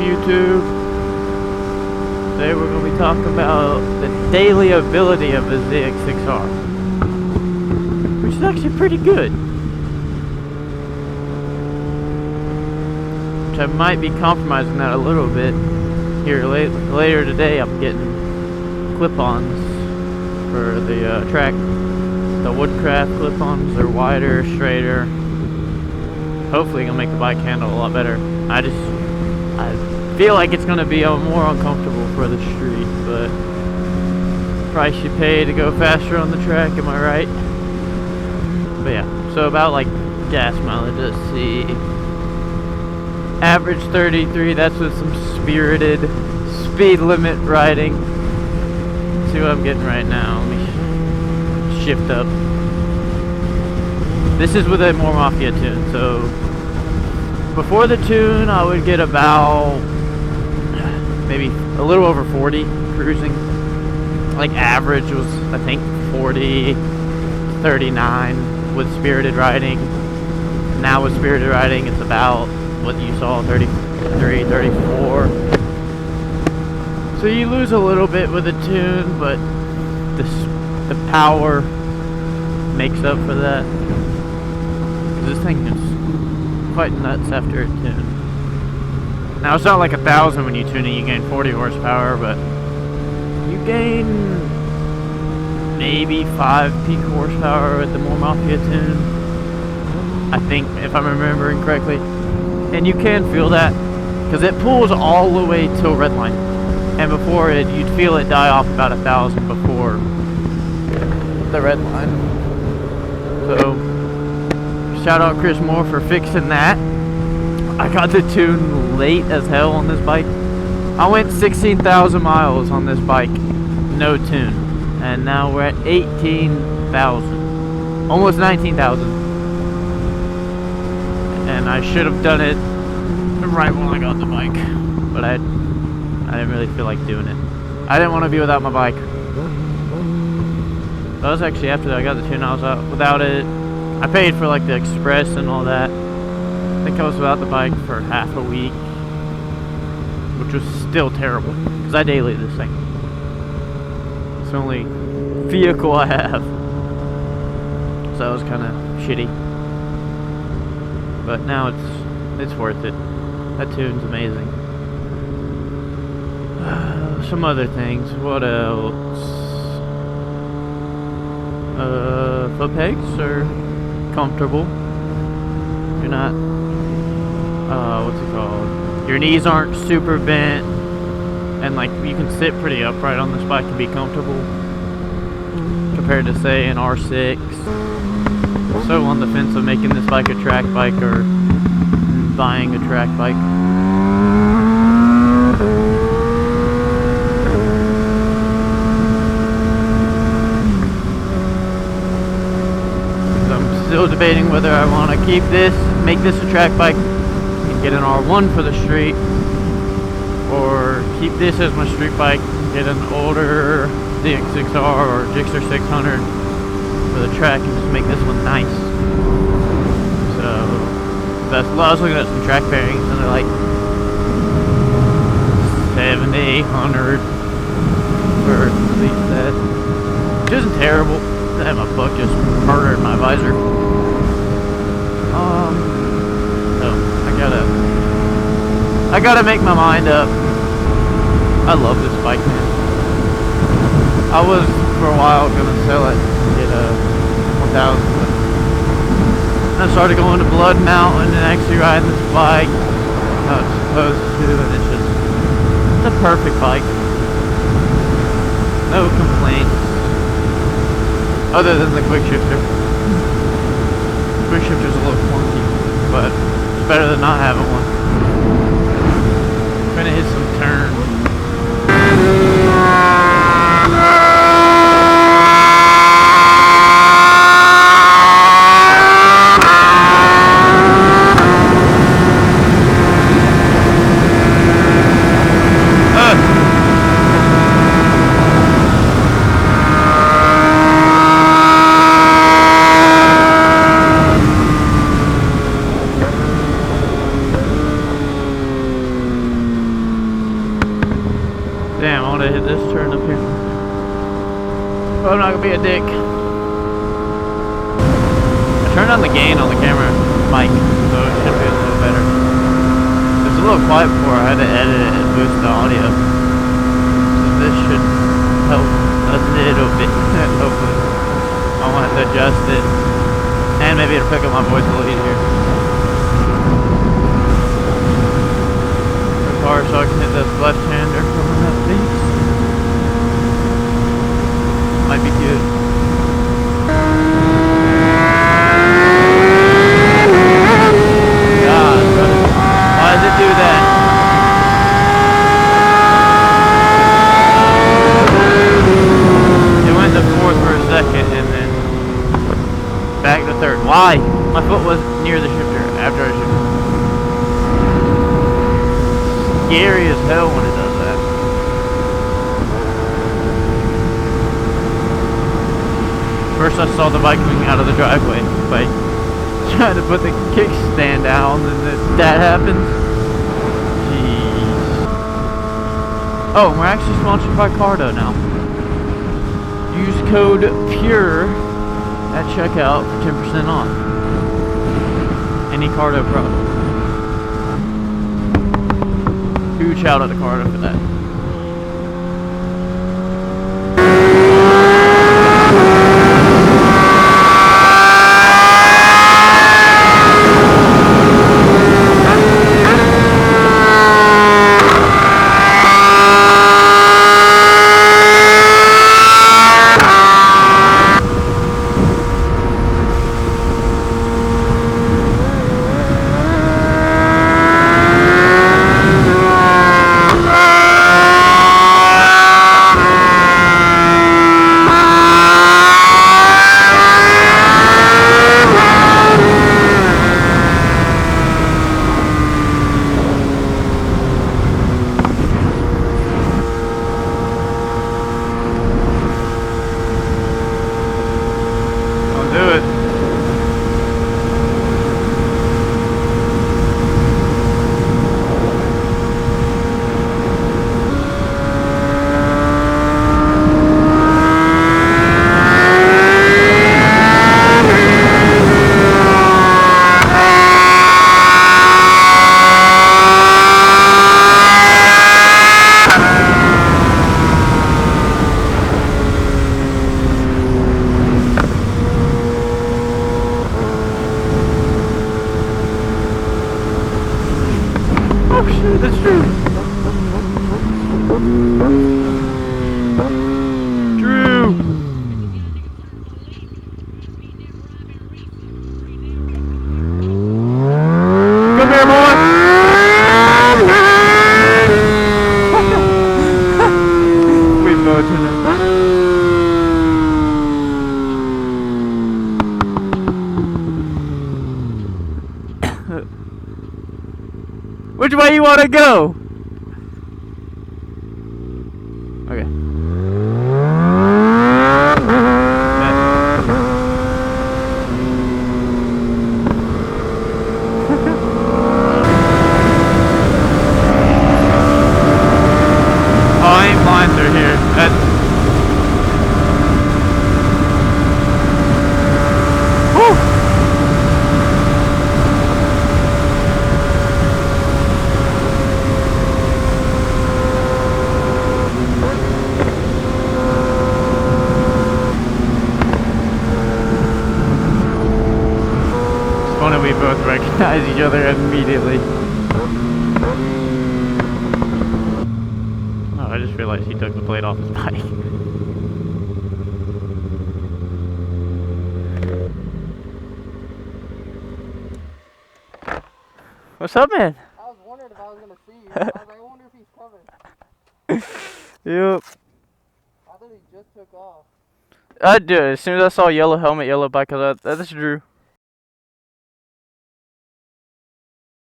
YouTube. Today we're going to be talking about the daily ability of the Zx6r, which is actually pretty good. Which I might be compromising that a little bit here later today. I'm getting clip-ons for the track. The Woodcraft clip-ons are wider, straighter. Hopefully gonna make the bike handle a lot better. I feel like it's gonna be more uncomfortable for the street, but price you pay to go faster on the track, am I right? But yeah, so about like gas mileage, let's see. Average 33, that's with some spirited speed limit riding. Let's see what I'm getting right now. Let me shift up. This is with a more Mafia tune, so before the tune I would get about maybe a little over 40 cruising. Like average was I think 40, 39 with spirited riding. Now with spirited riding it's about what you saw, 33, 34. So you lose a little bit with a tune, but the power makes up for that. This thing is quite nuts after a tune. Now it's not like 1,000 when you tune it, you gain 40 horsepower, but you gain maybe 5 peak horsepower with the more Mafia tune, I think, if I'm remembering correctly. And you can feel that, because it pulls all the way till redline. And before it, you'd feel it die off about 1,000 before the red line. So shout out Chris Moore for fixing that. I got the tune late as hell on this bike. I went 16,000 miles on this bike, no tune, and now we're at 18,000, almost 19,000. And I should have done it right when I got the bike, but I didn't really feel like doing it. I didn't want to be without my bike. That was actually after I got the tune. I was out without it. I paid for like the express and all that. I think I was without the bike for half a week, which was still terrible because I daily this thing. It's the only vehicle I have, so that was kind of shitty. But now it's worth it. That tune's amazing. Some other things. What else? Foot pegs are comfortable. You're not, what's it called? Your knees aren't super bent, and like you can sit pretty upright on this bike and be comfortable compared to say an R6. So on the fence of making this bike a track bike or buying a track bike. Still debating whether I want to keep this, make this a track bike, and get an R1 for the street, or keep this as my street bike, get an older Zx6r or Zx6r for the track, and just make this one nice. So I was looking at some track bearings, and they're like 70, 800 for at least that, which isn't terrible. Damn, my buck just murdered my visor. So I gotta make my mind up. I love this bike, man. I was for a while gonna sell it and get a 1000. I started going to Blood Mountain and actually riding this bike. I was supposed to, and it's a perfect bike. No complaints. Other than the quick shifter. Quick shifter's a little clunky, but it's better than not having one. I'm gonna hit some turns. I'm not gonna be a dick. I turned on the gain on the camera mic, so it should be a little better. It was a little quiet before. I had to edit it and boost the audio. So this should help a little bit, hopefully. I want to adjust it, and maybe it'll pick up my voice a little easier. The car, so I can hit this left-hander from that face. Might be good. God, why does it do that? It went to fourth for a second and then back to third. Why? My foot was near the shifter after I shifted. Scary as hell when it does that. First I saw the bike coming out of the driveway by trying to put the kickstand down, and then that happens. Jeez. Oh, we're actually sponsored by Cardo now. Use code PURE at checkout for 10% off any Cardo product. Huge shout out to Cardo for that. That's true. Drew. Come here, boy. We both in it. Which way you want to go? Okay. Oh, I ain't blind through here. We both recognize each other immediately. Oh, I just realized he took the plate off his bike. What's up, man? I was wondering if I was gonna see you. I was like, I wonder if he's coming. Yep. I thought he just took off. I did. As soon as I saw yellow helmet, yellow bike, that's Drew.